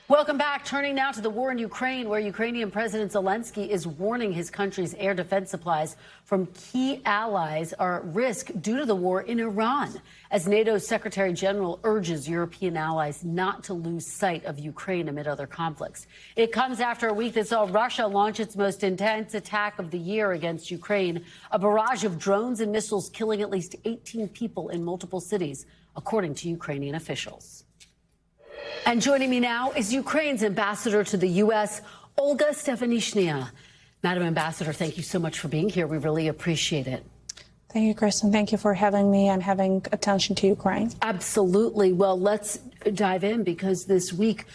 Welcome back. Turning now to the war in Ukraine, where Ukrainian President Zelensky is warning his country's air defense supplies from key allies are at risk due to the war in Iran, as NATO's Secretary General urges European allies not to lose sight of Ukraine amid other conflicts. It comes after a week that saw Russia launch its most intense attack of the year against Ukraine, a barrage of drones and missiles killing at least 18 people in multiple cities, according to Ukrainian officials. And joining me now is Ukraine's ambassador to the U.S., Olga Stefanishyna. Madam Ambassador, thank you so much for being here. We really appreciate it. Thank you, Kristen. Thank you for having me and having attention to Ukraine. Absolutely. Well, let's dive in, because this week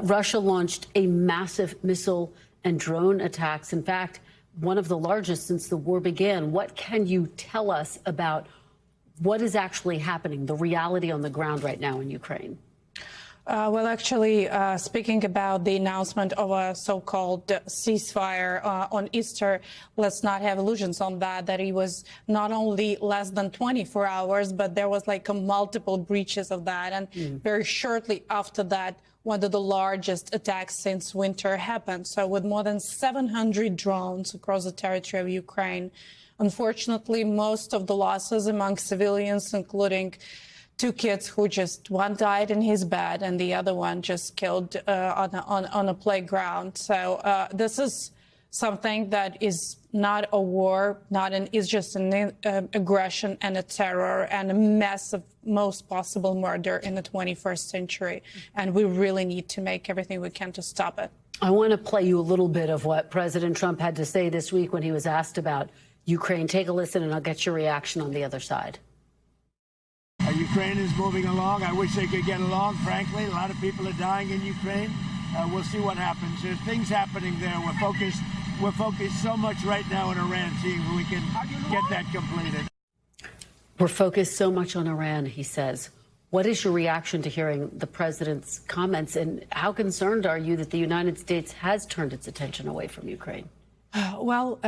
Russia launched a massive missile and drone attacks. In fact, one of the largest since the war began. What can you tell us about what is actually happening, the reality on the ground right now in Ukraine? Well, actually, speaking about the announcement of a so-called ceasefire on Easter, let's not have illusions on that it was not only less than 24 hours, but there was like multiple breaches of that. And very shortly after that, one of the largest attacks since winter happened. So with more than 700 drones across the territory of Ukraine, unfortunately, most of the losses among civilians, including two kids who one died in his bed and the other one just killed on a playground. So this is something that is not a war, it's just an aggression and a terror and a mess of most possible murder in the 21st century. And we really need to make everything we can to stop it. I want to play you a little bit of what President Trump had to say this week when he was asked about Ukraine. Take a listen and I'll get your reaction on the other side. Ukraine is moving along. I wish they could get along, frankly. A lot of people are dying in Ukraine. We'll see what happens. There's things happening there. We're focused so much right now on Iran, seeing if we can get that completed. We're focused so much on Iran, he says. What is your reaction to hearing the president's comments, and how concerned are you that the United States has turned its attention away from Ukraine? Well,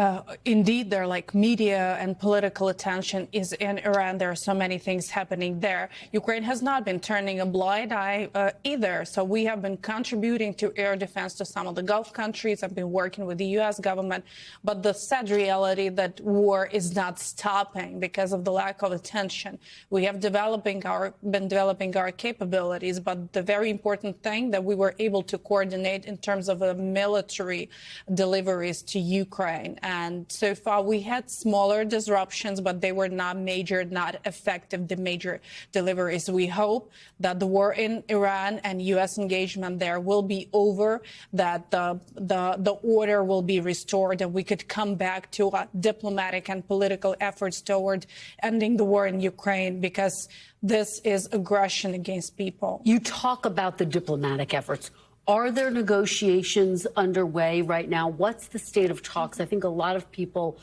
indeed, there like media and political attention is in Iran. There are so many things happening there. Ukraine has not been turning a blind eye either. So we have been contributing to air defense to some of the Gulf countries. I've been working with the U.S. government. But the sad reality that war is not stopping because of the lack of attention. We have been developing our capabilities. But the very important thing that we were able to coordinate in terms of military deliveries to Ukraine. And so far we had smaller disruptions, but they were not major, not effective, the major deliveries. We hope that the war in Iran and U.S. engagement there will be over, that the order will be restored, and we could come back to diplomatic and political efforts toward ending the war in Ukraine, because this is aggression against people. You talk about the diplomatic efforts. Are there negotiations underway right now? What's the state of talks? I think a lot of people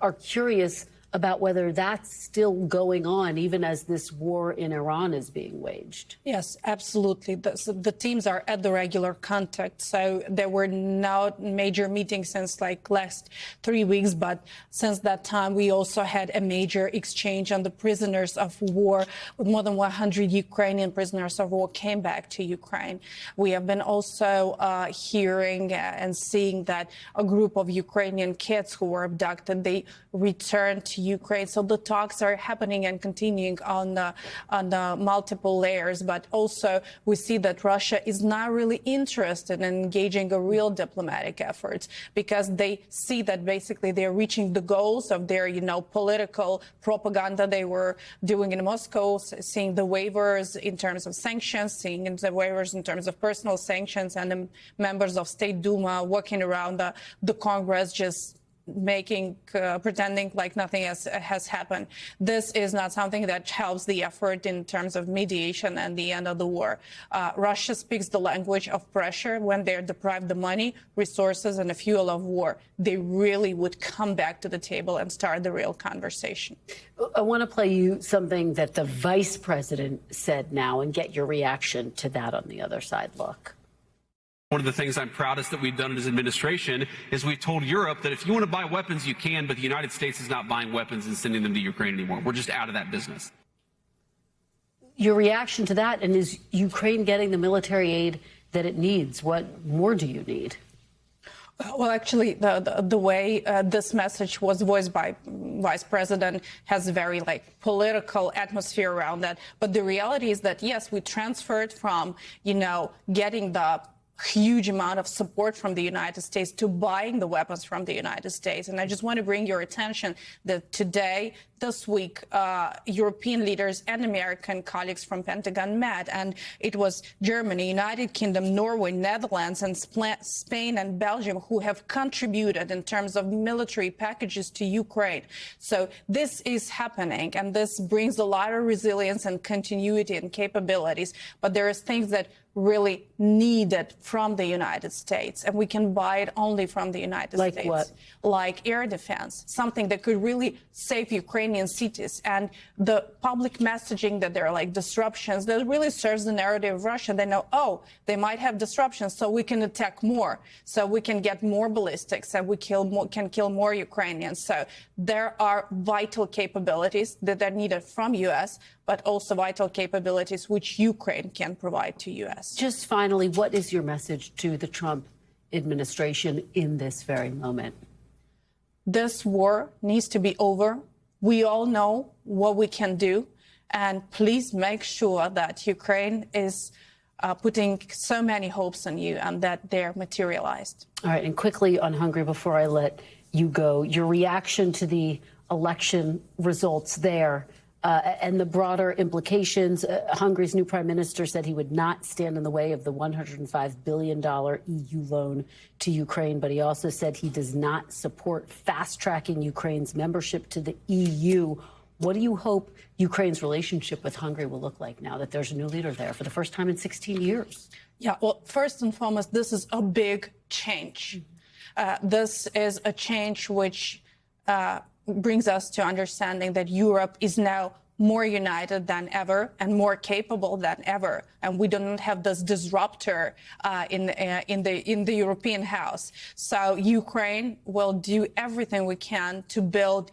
are curious about whether that's still going on, even as this war in Iran is being waged. Yes, absolutely. The teams are at the regular contact. So there were no major meetings since like last 3 weeks. But since that time, we also had a major exchange on the prisoners of war. With more than 100 Ukrainian prisoners of war came back to Ukraine. We have been also hearing and seeing that a group of Ukrainian kids who were abducted, they returned to Ukraine. So the talks are happening and continuing on the multiple layers. But also we see that Russia is not really interested in engaging a real diplomatic efforts, because they see that basically they're reaching the goals of their, political propaganda they were doing in Moscow, seeing the waivers in terms of sanctions, seeing the waivers in terms of personal sanctions, and the members of State Duma walking around the Congress just pretending like nothing has happened. This is not something that helps the effort in terms of mediation and the end of the war. Russia speaks the language of pressure. When they're deprived of money, resources, and the fuel of war, they really would come back to the table and start the real conversation. I want to play you something that the vice president said now and get your reaction to that on the other side. Look. One of the things I'm proudest that we've done as administration is we've told Europe that if you want to buy weapons, you can, but the United States is not buying weapons and sending them to Ukraine anymore. We're just out of that business. Your reaction to that, and is Ukraine getting the military aid that it needs? What more do you need? Well, actually, the way this message was voiced by Vice President has a very political atmosphere around that. But the reality is that, yes, we transferred from, getting the huge amount of support from the United States to buying the weapons from the United States. And I just want to bring your attention that today, this week, European leaders and American colleagues from Pentagon met, and it was Germany, United Kingdom, Norway, Netherlands, and Spain and Belgium who have contributed in terms of military packages to Ukraine. So this is happening, and this brings a lot of resilience and continuity and capabilities. But there is things that really needed from the United States, and we can buy it only from the United States. Like what? Like air defense, something that could really save Ukrainian cities. And the public messaging that there are disruptions, that really serves the narrative of Russia. They know, oh, they might have disruptions, so we can attack more, so we can get more ballistics, and we can kill more Ukrainians. So there are vital capabilities that are needed from U.S., but also vital capabilities which Ukraine can provide to U.S. Just finally, what is your message to the Trump administration in this very moment? This war needs to be over. We all know what we can do. And please make sure that Ukraine is putting so many hopes on you and that they're materialized. All right. And quickly on Hungary, before I let you go, your reaction to the election results there and the broader implications. Hungary's new prime minister said he would not stand in the way of the $105 billion EU loan to Ukraine, but he also said he does not support fast-tracking Ukraine's membership to the EU. What do you hope Ukraine's relationship with Hungary will look like now that there's a new leader there for the first time in 16 years? Yeah, well, first and foremost, this is a big change. This is a change which brings us to understanding that Europe is now more united than ever and more capable than ever, and we don't have this disruptor in the European house. So Ukraine will do everything we can to build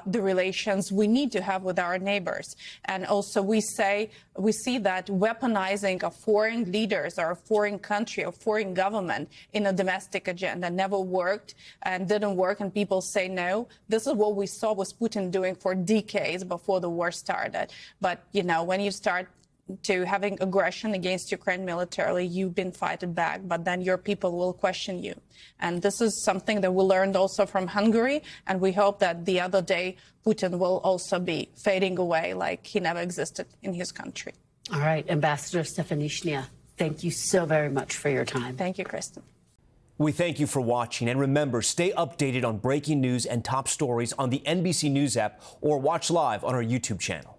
the relations we need to have with our neighbors. And also we see that weaponizing of foreign leaders or a foreign country or foreign government in a domestic agenda never worked and didn't work, and people say no. This is what we saw was Putin doing for decades before the war started. But, when you start to having aggression against Ukraine militarily, you've been fighting back, but then your people will question you. And this is something that we learned also from Hungary, and we hope that the other day Putin will also be fading away like he never existed in his country. All right, Ambassador Stefanishyna, thank you so very much for your time. Thank you, Kristen. We thank you for watching, and remember, stay updated on breaking news and top stories on the NBC News app or watch live on our YouTube channel.